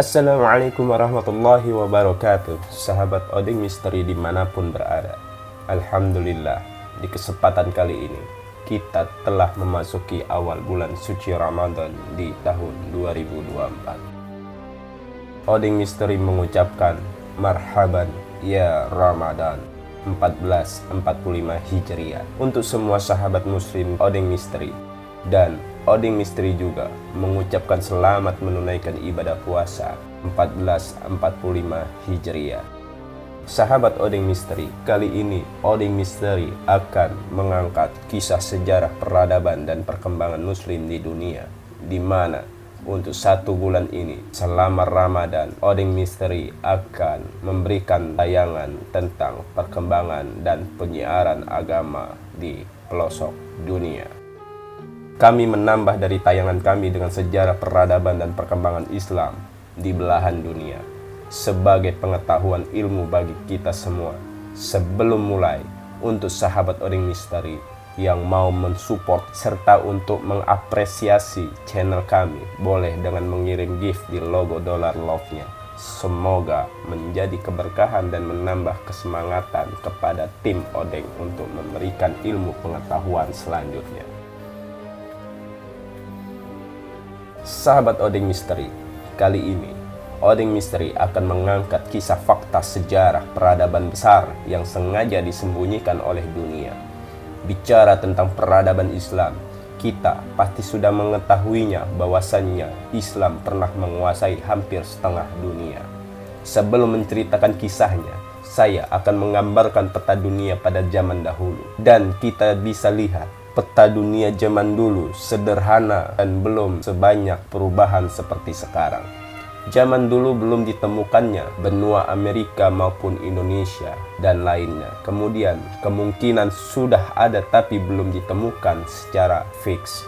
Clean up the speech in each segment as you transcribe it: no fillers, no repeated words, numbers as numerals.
Assalamualaikum warahmatullahi wabarakatuh. Sahabat Odeng Misteri dimanapun berada, Alhamdulillah, di kesempatan kali ini kita telah memasuki awal bulan suci Ramadan di tahun 2024. Odeng Misteri mengucapkan marhaban ya Ramadan 1445 Hijriah untuk semua sahabat muslim Odeng Misteri, dan Odeng Misteri juga mengucapkan selamat menunaikan ibadah puasa 1445 Hijriah. Sahabat Odeng Misteri, kali ini Odeng Misteri akan mengangkat kisah sejarah peradaban dan perkembangan muslim di dunia, di mana untuk 1 bulan ini selama Ramadan Odeng Misteri akan memberikan tayangan tentang perkembangan dan penyiaran agama di pelosok dunia. Kami menambah dari tayangan kami dengan sejarah peradaban dan perkembangan Islam di belahan dunia sebagai pengetahuan ilmu bagi kita semua. Sebelum mulai, untuk sahabat Odeng Misteri yang mau mensupport serta untuk mengapresiasi channel kami, boleh dengan mengirim gift di logo dollar love-nya. Semoga menjadi keberkahan dan menambah kesemangatan kepada tim Odeng untuk memberikan ilmu pengetahuan selanjutnya. Sahabat Odeng Misteri, kali ini Odeng Misteri akan mengangkat kisah fakta sejarah peradaban besar yang sengaja disembunyikan oleh dunia. Bicara tentang peradaban Islam, kita pasti sudah mengetahuinya bahwasannya Islam pernah menguasai hampir setengah dunia. Sebelum menceritakan kisahnya, saya akan menggambarkan peta dunia pada zaman dahulu, dan kita bisa lihat peta dunia zaman dulu sederhana dan belum sebanyak perubahan seperti sekarang. Zaman dulu belum ditemukannya benua Amerika maupun Indonesia dan lainnya. Kemudian kemungkinan sudah ada tapi belum ditemukan secara fix.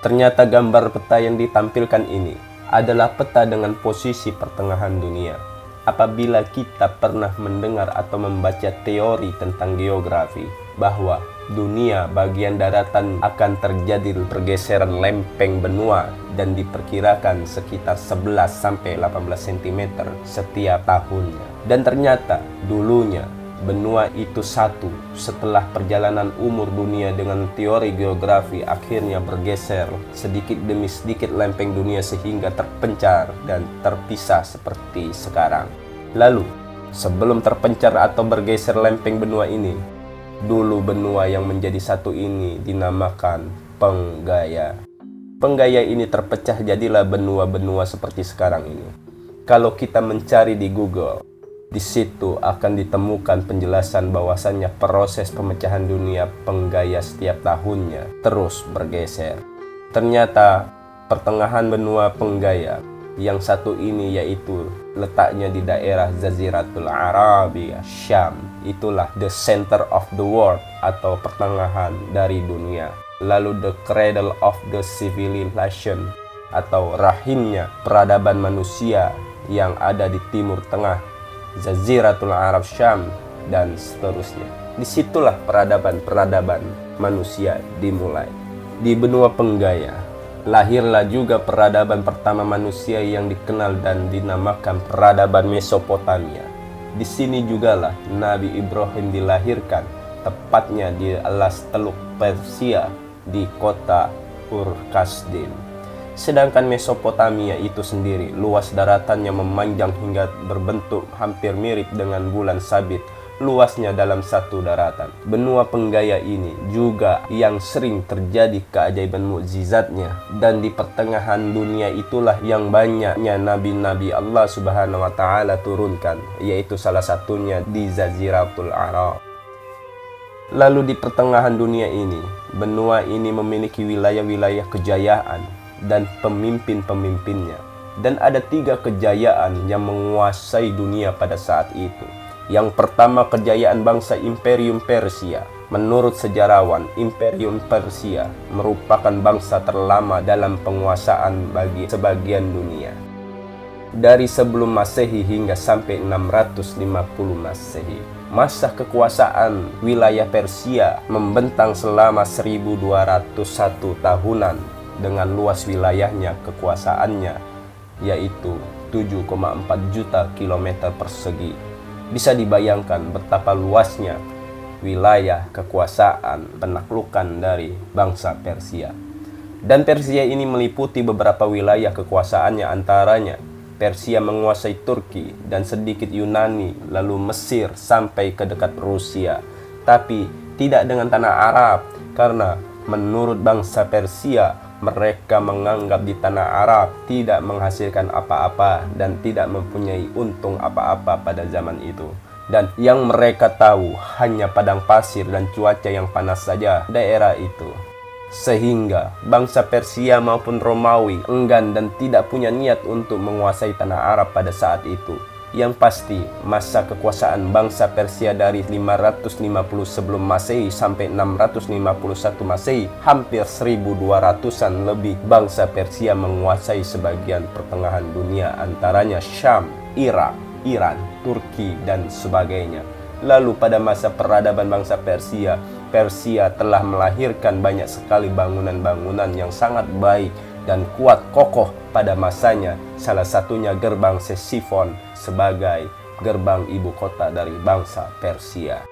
Ternyata gambar peta yang ditampilkan ini adalah peta dengan posisi pertengahan dunia. Apabila kita pernah mendengar atau membaca teori tentang geografi bahwa dunia bagian daratan akan terjadi pergeseran lempeng benua dan diperkirakan sekitar 11-18 cm setiap tahunnya. Dan ternyata dulunya benua itu satu. Setelah perjalanan umur dunia dengan teori geografi akhirnya bergeser sedikit demi sedikit lempeng dunia sehingga terpencar dan terpisah seperti sekarang. Lalu sebelum terpencar atau bergeser lempeng benua ini, dulu benua yang menjadi satu ini dinamakan Penggaya. Penggaya ini terpecah jadilah benua-benua seperti sekarang ini. Kalau kita mencari di Google, di situ akan ditemukan penjelasan bahwasannya proses pemecahan dunia Penggaya setiap tahunnya terus bergeser. Ternyata pertengahan benua Penggaya yang satu ini yaitu letaknya di daerah Jaziratul Arabia, Syam. Itulah the center of the world atau pertengahan dari dunia. Lalu the cradle of the civilization atau rahimnya peradaban manusia yang ada di timur tengah, Jaziratul Arab, Syam, dan seterusnya. Disitulah peradaban manusia dimulai. Di benua Penggaya lahirlah juga peradaban pertama manusia yang dikenal dan dinamakan peradaban Mesopotamia. Di sini jugalah Nabi Ibrahim dilahirkan, tepatnya di alas Teluk Persia di kota Ur-Kasdim. Sedangkan Mesopotamia itu sendiri luas daratannya memanjang hingga berbentuk hampir mirip dengan bulan sabit luasnya dalam satu daratan. Benua Penggaya ini juga yang sering terjadi keajaiban mukjizatnya, dan di pertengahan dunia itulah yang banyaknya nabi-nabi Allah Subhanahu wa taala turunkan, yaitu salah satunya di Jaziratul Arab. Lalu di pertengahan dunia ini, benua ini memiliki wilayah-wilayah kejayaan dan pemimpin-pemimpinnya. Dan ada 3 kejayaan yang menguasai dunia pada saat itu. Yang pertama, kejayaan bangsa Imperium Persia. Menurut sejarawan, Imperium Persia merupakan bangsa terlama dalam penguasaan bagi sebagian dunia. Dari sebelum Masehi hingga sampai 650 Masehi. Masa kekuasaan wilayah Persia membentang selama 1201 tahunan dengan luas wilayahnya kekuasaannya yaitu 7,4 juta kilometer persegi. Bisa dibayangkan betapa luasnya wilayah kekuasaan penaklukan dari bangsa Persia. Dan Persia ini meliputi beberapa wilayah kekuasaannya, antaranya Persia menguasai Turki dan sedikit Yunani, lalu Mesir sampai ke dekat Rusia. Tapi tidak dengan tanah Arab, karena menurut bangsa Persia, mereka menganggap di tanah Arab tidak menghasilkan apa-apa dan tidak mempunyai untung apa-apa pada zaman itu. Dan yang mereka tahu hanya padang pasir dan cuaca yang panas saja daerah itu. Sehingga bangsa Persia maupun Romawi enggan dan tidak punya niat untuk menguasai tanah Arab pada saat itu. Yang pasti, masa kekuasaan bangsa Persia dari 550 sebelum Masehi sampai 651 Masehi, hampir 1200-an lebih bangsa Persia menguasai sebagian pertengahan dunia, antaranya Syam, Irak, Iran, Turki, dan sebagainya. Lalu pada masa peradaban bangsa Persia, Persia telah melahirkan banyak sekali bangunan-bangunan yang sangat baik dan kuat kokoh pada masanya, salah satunya gerbang Ctesiphon sebagai gerbang ibu kota dari bangsa Persia.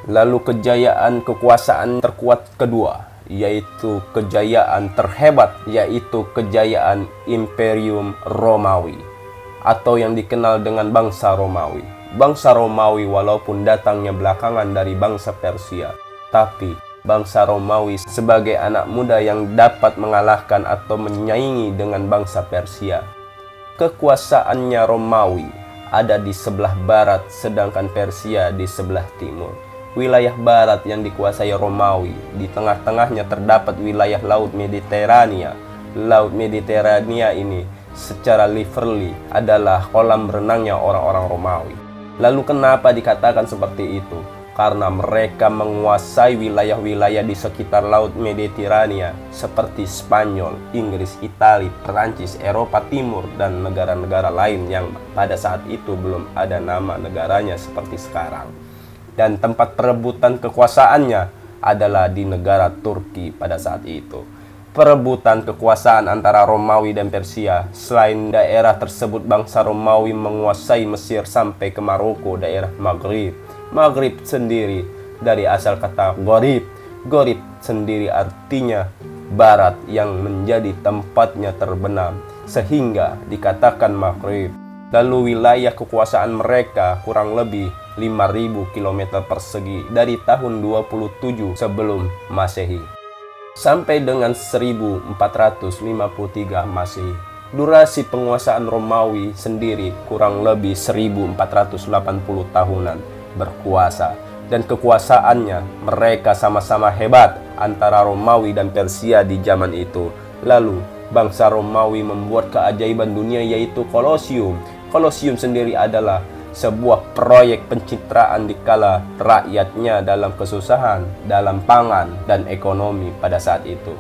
Lalu kejayaan kekuasaan terkuat kedua, yaitu kejayaan terhebat, yaitu kejayaan Imperium Romawi atau yang dikenal dengan bangsa Romawi. Bangsa Romawi walaupun datangnya belakangan dari bangsa Persia, tapi bangsa Romawi sebagai anak muda yang dapat mengalahkan atau menyaingi dengan bangsa Persia. Kekuasaannya Romawi ada di sebelah barat, sedangkan Persia di sebelah timur. Wilayah barat yang dikuasai Romawi, di tengah-tengahnya terdapat wilayah Laut Mediterania. Laut Mediterania ini secara literally adalah kolam renangnya orang-orang Romawi. Lalu kenapa dikatakan seperti itu? Karena mereka menguasai wilayah-wilayah di sekitar Laut Mediterania seperti Spanyol, Inggris, Italia, Perancis, Eropa Timur, dan negara-negara lain yang pada saat itu belum ada nama negaranya seperti sekarang. Dan tempat perebutan kekuasaannya adalah di negara Turki pada saat itu. Perebutan kekuasaan antara Romawi dan Persia, selain daerah tersebut bangsa Romawi menguasai Mesir sampai ke Maroko, daerah Maghrib. Maghrib sendiri dari asal kata Gharib. Gharib sendiri artinya barat yang menjadi tempatnya terbenam, sehingga dikatakan Maghrib. Lalu wilayah kekuasaan mereka kurang lebih 5.000 km persegi dari tahun 27 sebelum Masehi sampai dengan 1453 Masehi. Durasi penguasaan Romawi sendiri kurang lebih 1480 tahunan berkuasa, dan kekuasaannya mereka sama-sama hebat antara Romawi dan Persia di zaman itu. Lalu bangsa Romawi membuat keajaiban dunia, yaitu Kolosium. Kolosium sendiri adalah sebuah proyek pencitraan dikala rakyatnya dalam kesusahan, dalam pangan dan ekonomi pada saat itu.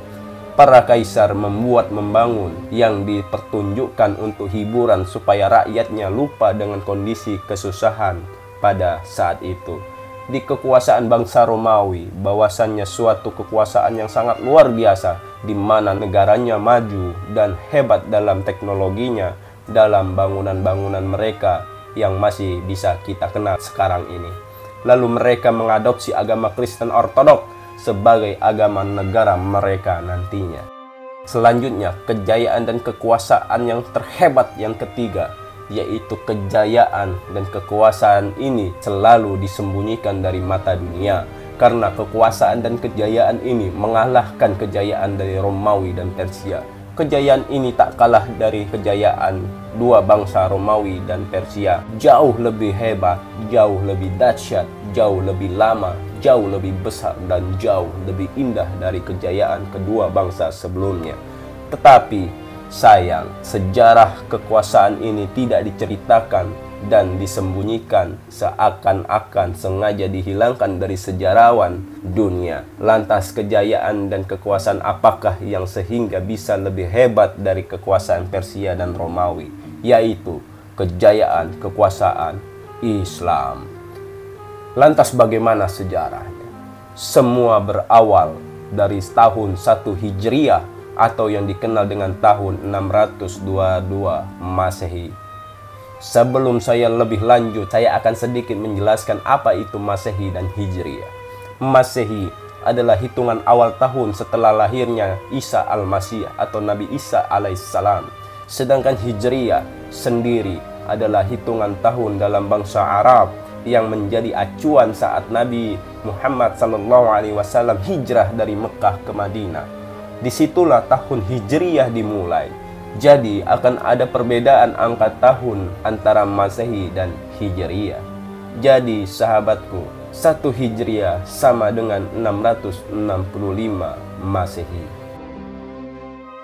Para kaisar membangun yang dipertunjukkan untuk hiburan supaya rakyatnya lupa dengan kondisi kesusahan pada saat itu. Di kekuasaan bangsa Romawi, bahwasannya suatu kekuasaan yang sangat luar biasa, di mana negaranya maju dan hebat dalam teknologinya, dalam bangunan-bangunan mereka yang masih bisa kita kenal sekarang ini. Lalu mereka mengadopsi agama Kristen Ortodoks sebagai agama negara mereka nantinya. Selanjutnya, kejayaan dan kekuasaan yang terhebat yang ketiga, yaitu kejayaan dan kekuasaan ini selalu disembunyikan dari mata dunia, karena kekuasaan dan kejayaan ini mengalahkan kejayaan dari Romawi dan Persia. Kejayaan ini tak kalah dari kejayaan dua bangsa Romawi dan Persia. Jauh lebih hebat, jauh lebih dahsyat, jauh lebih lama, jauh lebih besar, dan jauh lebih indah dari kejayaan kedua bangsa sebelumnya. Tetapi sayang, sejarah kekuasaan ini tidak diceritakan dan disembunyikan, seakan-akan sengaja dihilangkan dari sejarawan dunia. Lantas kejayaan dan kekuasaan apakah yang sehingga bisa lebih hebat dari kekuasaan Persia dan Romawi? Yaitu kejayaan kekuasaan Islam. Lantas bagaimana sejarahnya? Semua berawal dari tahun 1 Hijriah atau yang dikenal dengan tahun 622 Masehi. Sebelum saya lebih lanjut, saya akan sedikit menjelaskan apa itu Masehi dan Hijriah. Masehi adalah hitungan awal tahun setelah lahirnya Isa al-Masih atau Nabi Isa alaihissalam. Sedangkan Hijriah sendiri adalah hitungan tahun dalam bangsa Arab yang menjadi acuan saat Nabi Muhammad SAW hijrah dari Mekah ke Madinah. Disitulah tahun Hijriah dimulai. Jadi akan ada perbedaan angka tahun antara Masehi dan Hijriah. Jadi sahabatku, 1 Hijriah sama dengan 665 Masehi.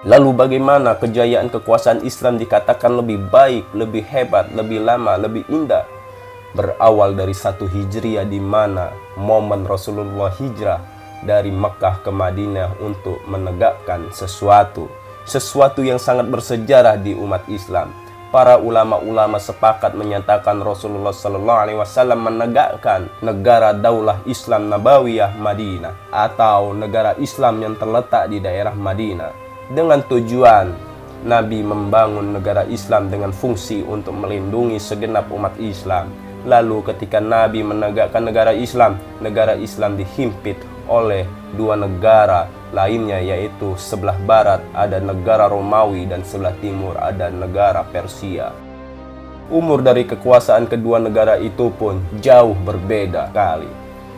Lalu bagaimana kejayaan kekuasaan Islam dikatakan lebih baik, lebih hebat, lebih lama, lebih indah? Berawal dari 1 Hijriah di mana momen Rasulullah hijrah dari Mekah ke Madinah untuk menegakkan sesuatu yang sangat bersejarah di umat Islam. Para ulama-ulama sepakat menyatakan Rasulullah SAW menegakkan negara Daulah Islam Nabawiyah Madinah atau negara Islam yang terletak di daerah Madinah dengan tujuan Nabi membangun negara Islam dengan fungsi untuk melindungi segenap umat Islam. Lalu ketika Nabi menegakkan negara Islam dihimpit oleh 2 negara lainnya, yaitu sebelah barat ada negara Romawi dan sebelah timur ada negara Persia. Umur dari kekuasaan kedua negara itu pun jauh berbeda kali.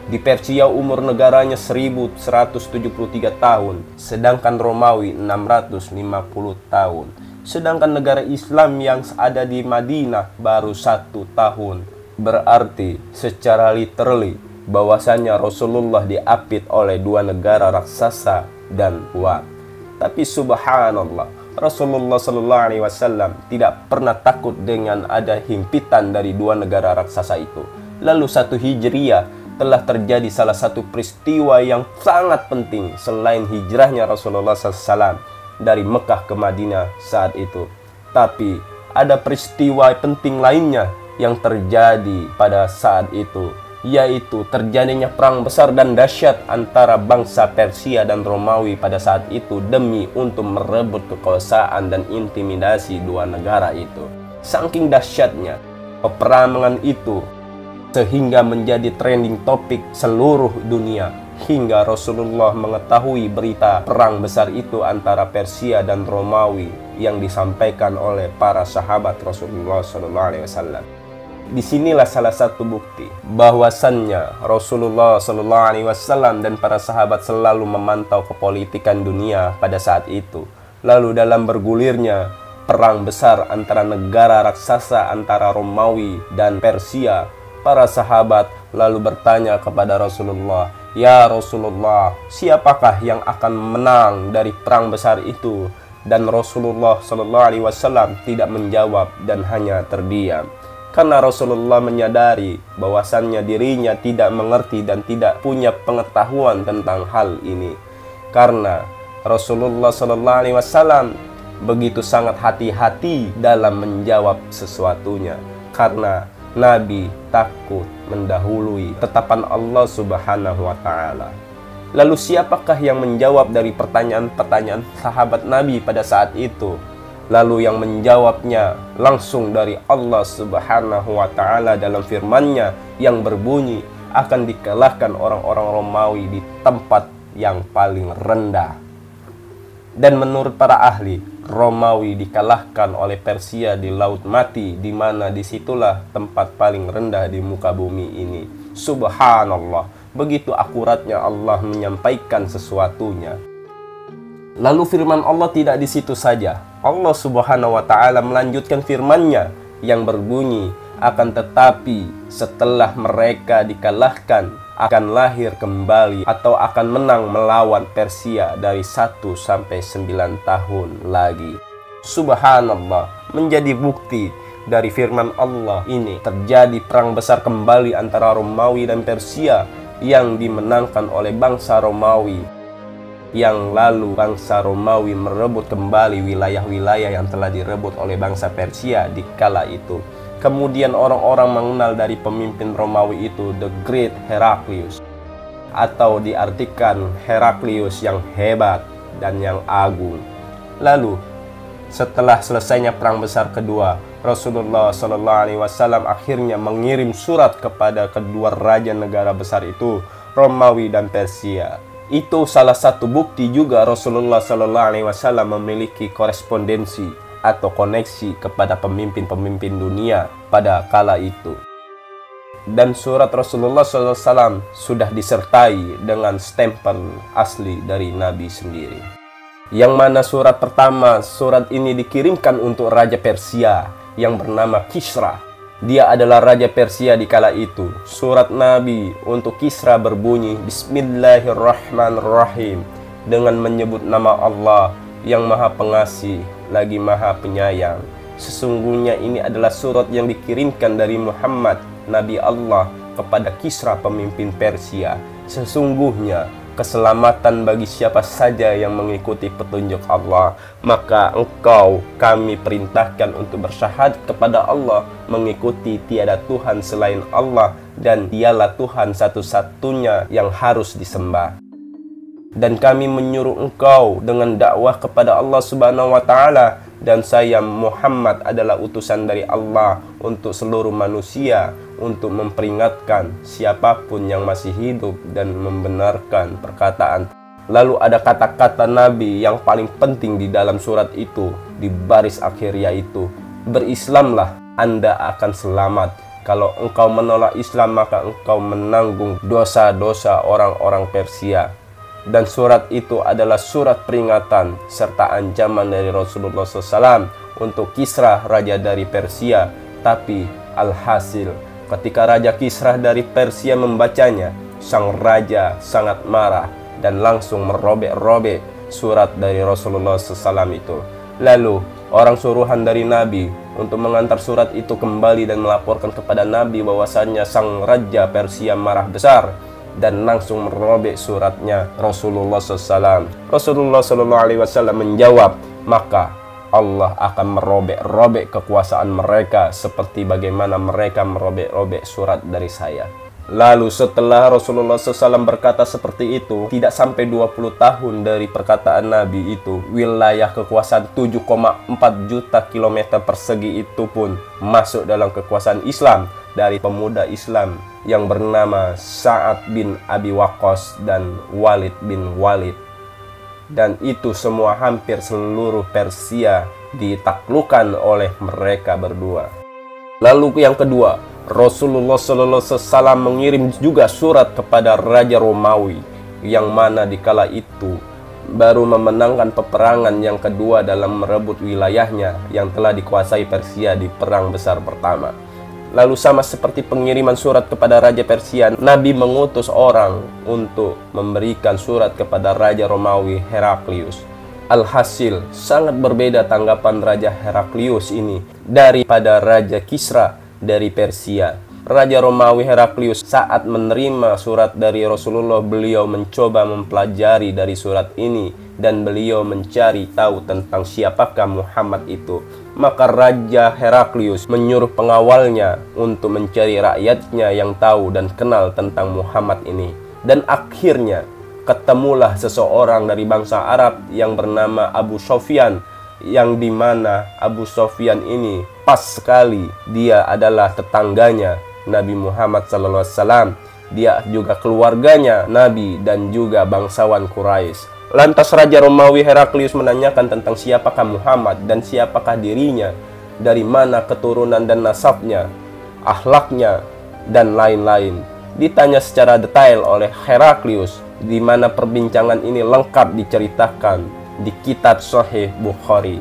Di Persia umur negaranya 1173 tahun, sedangkan Romawi 650 tahun. Sedangkan negara Islam yang ada di Madinah baru 1 tahun. Berarti secara literally bahwasanya Rasulullah diapit oleh 2 negara raksasa dan kuat. Tapi subhanallah, Rasulullah SAW tidak pernah takut dengan ada himpitan dari 2 negara raksasa itu. Lalu 1 Hijriah telah terjadi salah satu peristiwa yang sangat penting selain hijrahnya Rasulullah SAW dari Mekah ke Madinah saat itu. Tapi ada peristiwa penting lainnya yang terjadi pada saat itu, yaitu terjadinya perang besar dan dahsyat antara bangsa Persia dan Romawi pada saat itu demi untuk merebut kekuasaan dan intimidasi 2 negara itu. Saking dahsyatnya peperangan itu sehingga menjadi trending topik seluruh dunia, hingga Rasulullah mengetahui berita perang besar itu antara Persia dan Romawi yang disampaikan oleh para sahabat Rasulullah SAW. Disinilah salah satu bukti bahwasannya Rasulullah SAW dan para sahabat selalu memantau kepolitikan dunia pada saat itu. Lalu dalam bergulirnya perang besar antara negara raksasa antara Romawi dan Persia, para sahabat lalu bertanya kepada Rasulullah, "Ya Rasulullah, siapakah yang akan menang dari perang besar itu?" Dan Rasulullah SAW tidak menjawab dan hanya terdiam. Karena Rasulullah menyadari bahwasannya dirinya tidak mengerti dan tidak punya pengetahuan tentang hal ini. Karena Rasulullah SAW begitu sangat hati-hati dalam menjawab sesuatunya. Karena Nabi takut mendahului ketetapan Allah Subhanahu wa Ta'ala. Lalu siapakah yang menjawab dari pertanyaan-pertanyaan sahabat Nabi pada saat itu? Lalu yang menjawabnya langsung dari Allah Subhanahu wa Ta'ala dalam firman-Nya yang berbunyi, akan dikalahkan orang-orang Romawi di tempat yang paling rendah. Dan menurut para ahli, Romawi dikalahkan oleh Persia di Laut Mati, di mana disitulah tempat paling rendah di muka bumi ini. Subhanallah, begitu akuratnya Allah menyampaikan sesuatunya. Lalu firman Allah tidak di situ saja. Allah Subhanahu wa Ta'ala melanjutkan firman-Nya yang berbunyi, akan tetapi setelah mereka dikalahkan akan lahir kembali atau akan menang melawan Persia dari 1 sampai 9 tahun lagi. Subhanallah, menjadi bukti dari firman Allah ini terjadi perang besar kembali antara Romawi dan Persia yang dimenangkan oleh bangsa Romawi. Yang lalu bangsa Romawi merebut kembali wilayah-wilayah yang telah direbut oleh bangsa Persia di kala itu. Kemudian orang-orang mengenal dari pemimpin Romawi itu The Great Heraclius, atau diartikan Heraklius yang hebat dan yang agung. Lalu Setelah selesainya perang besar kedua, Rasulullah SAW akhirnya mengirim surat kepada kedua raja negara besar itu, Romawi dan Persia. Itu salah satu bukti juga Rasulullah SAW memiliki korespondensi atau koneksi kepada pemimpin-pemimpin dunia pada kala itu. Dan surat Rasulullah SAW sudah disertai dengan stempel asli dari Nabi sendiri. Yang mana surat pertama, surat ini dikirimkan untuk Raja Persia yang bernama Kisra. Dia adalah Raja Persia di kala itu. Surat Nabi untuk Kisra berbunyi, Bismillahirrahmanirrahim, dengan menyebut nama Allah yang Maha Pengasih lagi Maha Penyayang. Sesungguhnya ini adalah surat yang dikirimkan dari Muhammad, Nabi Allah, kepada Kisra pemimpin Persia. Sesungguhnya keselamatan bagi siapa saja yang mengikuti petunjuk Allah. Maka engkau kami perintahkan untuk bersyahadat kepada Allah, mengikuti tiada Tuhan selain Allah, dan dialah Tuhan satu-satunya yang harus disembah. Dan kami menyuruh engkau dengan dakwah kepada Allah Subhanahu wa Ta'ala, dan saya Muhammad adalah utusan dari Allah untuk seluruh manusia, untuk memperingatkan siapapun yang masih hidup dan membenarkan perkataan. Lalu ada kata-kata Nabi yang paling penting di dalam surat itu, di baris akhir, yaitu berislamlah, Anda akan selamat. Kalau engkau menolak Islam, maka engkau menanggung dosa-dosa orang-orang Persia. Dan surat itu adalah surat peringatan serta ancaman dari Rasulullah SAW untuk Kisra, raja dari Persia. Tapi alhasil, ketika Raja Kisra dari Persia membacanya, sang raja sangat marah dan langsung merobek-robek surat dari Rasulullah SAW itu. Lalu orang suruhan dari Nabi untuk mengantar surat itu kembali dan melaporkan kepada Nabi bahwasannya sang raja Persia marah besar, dan langsung merobek suratnya Rasulullah SAW. Rasulullah SAW menjawab, maka Allah akan merobek-robek kekuasaan mereka seperti bagaimana mereka merobek-robek surat dari saya. Lalu setelah Rasulullah SAW berkata seperti itu, tidak sampai 20 tahun dari perkataan Nabi itu, wilayah kekuasaan 7,4 juta kilometer persegi itu pun masuk dalam kekuasaan Islam dari pemuda Islam yang bernama Sa'ad bin Abi Waqqas dan Walid bin Walid. Dan itu semua hampir seluruh Persia ditaklukkan oleh mereka berdua. Lalu yang kedua, Rasulullah SAW mengirim juga surat kepada Raja Romawi, yang mana di kala itu baru memenangkan peperangan yang kedua dalam merebut wilayahnya yang telah dikuasai Persia di perang besar pertama. Lalu sama seperti pengiriman surat kepada Raja Persia, Nabi mengutus orang untuk memberikan surat kepada Raja Romawi Heraklius. Alhasil, sangat berbeda tanggapan Raja Heraklius ini daripada Raja Kisra dari Persia. Raja Romawi Heraklius saat menerima surat dari Rasulullah, beliau mencoba mempelajari dari surat ini dan beliau mencari tahu tentang siapakah Muhammad itu. Maka Raja Heraklius menyuruh pengawalnya untuk mencari rakyatnya yang tahu dan kenal tentang Muhammad ini. Dan akhirnya ketemulah seseorang dari bangsa Arab yang bernama Abu Sofyan, yang dimana Abu Sofyan ini pas sekali dia adalah tetangganya Nabi Muhammad SAW. Dia juga keluarganya Nabi dan juga bangsawan Quraisy. Lantas Raja Romawi Heraklius menanyakan tentang siapakah Muhammad dan siapakah dirinya, dari mana keturunan dan nasabnya, akhlaknya, dan lain-lain. Ditanya secara detail oleh Heraklius, di mana perbincangan ini lengkap diceritakan di kitab Sahih Bukhari.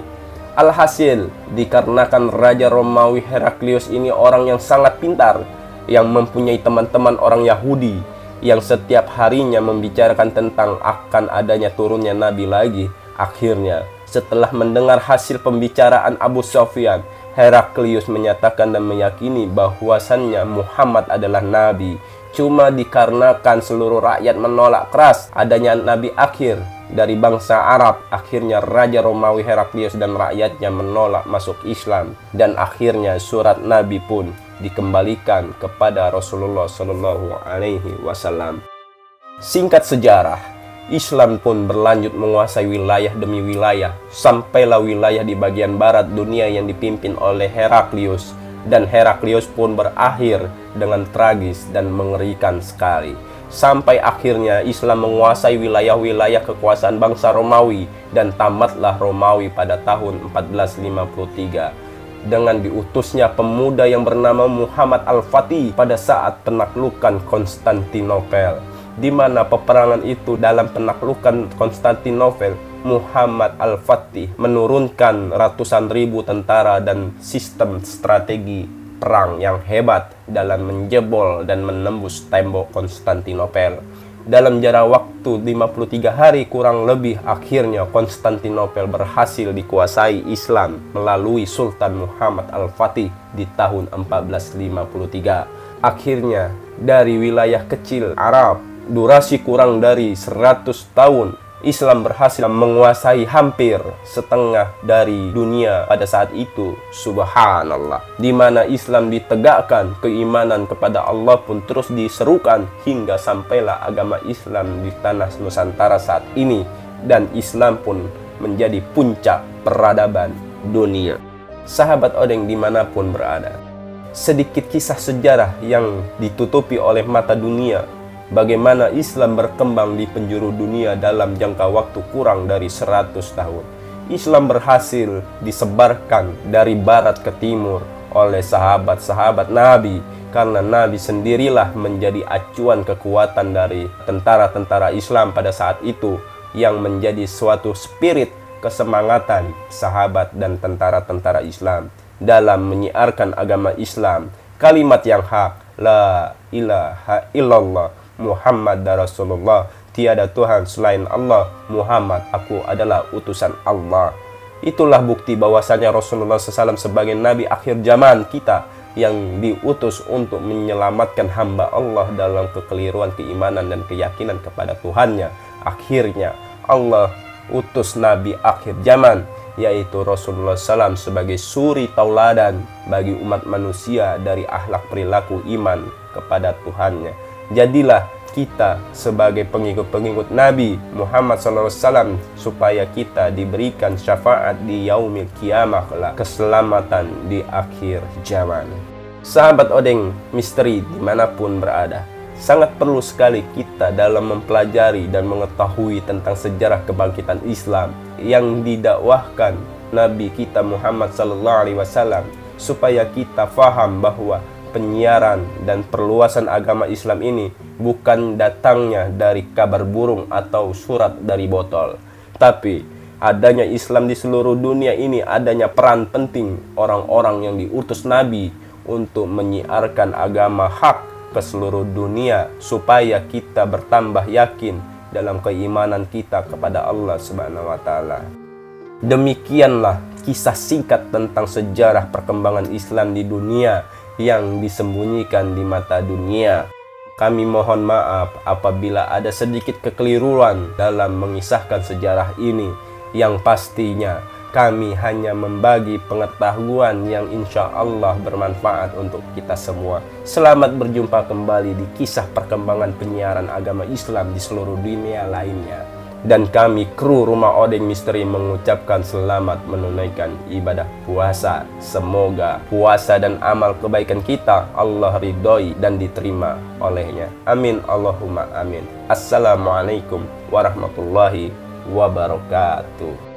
Alhasil, dikarenakan Raja Romawi Heraklius ini orang yang sangat pintar, yang mempunyai teman-teman orang Yahudi, yang setiap harinya membicarakan tentang akan adanya turunnya Nabi lagi. Akhirnya, setelah mendengar hasil pembicaraan Abu Sofyan, Heraklius menyatakan dan meyakini bahwasannya Muhammad adalah Nabi. Cuma dikarenakan seluruh rakyat menolak keras adanya Nabi akhir dari bangsa Arab, akhirnya Raja Romawi Heraklius dan rakyatnya menolak masuk Islam. Dan akhirnya surat Nabi pun dikembalikan kepada Rasulullah SAW. Singkat sejarah, Islam pun berlanjut menguasai wilayah demi wilayah, sampailah wilayah di bagian barat dunia yang dipimpin oleh Heraklius, dan Heraklius pun berakhir dengan tragis dan mengerikan sekali. Sampai akhirnya Islam menguasai wilayah-wilayah kekuasaan bangsa Romawi, dan tamatlah Romawi pada tahun 1453 dengan diutusnya pemuda yang bernama Muhammad Al-Fatih pada saat penaklukan Konstantinopel, di mana peperangan itu, dalam penaklukan Konstantinopel, Muhammad Al-Fatih menurunkan ratusan ribu tentara dan sistem strategi perang yang hebat dalam menjebol dan menembus tembok Konstantinopel. Dalam jarak waktu 53 hari kurang lebih, akhirnya Konstantinopel berhasil dikuasai Islam melalui Sultan Muhammad Al-Fatih di tahun 1453. Akhirnya dari wilayah kecil Arab, durasi kurang dari 100 tahun, Islam berhasil menguasai hampir setengah dari dunia pada saat itu. Subhanallah. Di mana Islam ditegakkan, keimanan kepada Allah pun terus diserukan, hingga sampailah agama Islam di tanah Nusantara saat ini, dan Islam pun menjadi puncak peradaban dunia. Sahabat Odeng dimanapun berada, sedikit kisah sejarah yang ditutupi oleh mata dunia, bagaimana Islam berkembang di penjuru dunia dalam jangka waktu kurang dari 100 tahun. Islam berhasil disebarkan dari barat ke timur oleh sahabat-sahabat Nabi, karena Nabi sendirilah menjadi acuan kekuatan dari tentara-tentara Islam pada saat itu, yang menjadi suatu spirit kesemangatan sahabat dan tentara-tentara Islam dalam menyiarkan agama Islam, kalimat yang hak, la ilaha illallah Muhammad Rasulullah, tiada Tuhan selain Allah, Muhammad, aku adalah utusan Allah. Itulah bukti bahwasanya Rasulullah SAW sebagai Nabi akhir zaman kita, yang diutus untuk menyelamatkan hamba Allah dalam kekeliruan keimanan dan keyakinan kepada Tuhannya. Akhirnya Allah utus Nabi akhir zaman, yaitu Rasulullah SAW, sebagai suri tauladan bagi umat manusia dari akhlak perilaku iman kepada Tuhannya. Jadilah kita sebagai pengikut-pengikut Nabi Muhammad SAW, supaya kita diberikan syafaat di yaumil kiamah, keselamatan di akhir zaman. Sahabat Odeng Misteri dimanapun berada, sangat perlu sekali kita dalam mempelajari dan mengetahui tentang sejarah kebangkitan Islam yang didakwahkan Nabi kita Muhammad SAW, supaya kita faham bahwa penyiaran dan perluasan agama Islam ini bukan datangnya dari kabar burung atau surat dari botol, tapi adanya Islam di seluruh dunia ini, adanya peran penting orang-orang yang diutus Nabi untuk menyiarkan agama hak ke seluruh dunia, supaya kita bertambah yakin dalam keimanan kita kepada Allah Subhanahu wa Ta'ala. Demikianlah kisah singkat tentang sejarah perkembangan Islam di dunia yang disembunyikan di mata dunia. Kami mohon maaf apabila ada sedikit kekeliruan dalam mengisahkan sejarah ini. Yang pastinya kami hanya membagi pengetahuan yang insya Allah bermanfaat untuk kita semua. Selamat berjumpa kembali di kisah perkembangan penyiaran agama Islam di seluruh dunia lainnya. Dan kami kru Rumah Odeng Misteri mengucapkan selamat menunaikan ibadah puasa. Semoga puasa dan amal kebaikan kita Allah ridhoi dan diterima olehnya. Amin Allahumma amin. Assalamualaikum warahmatullahi wabarakatuh.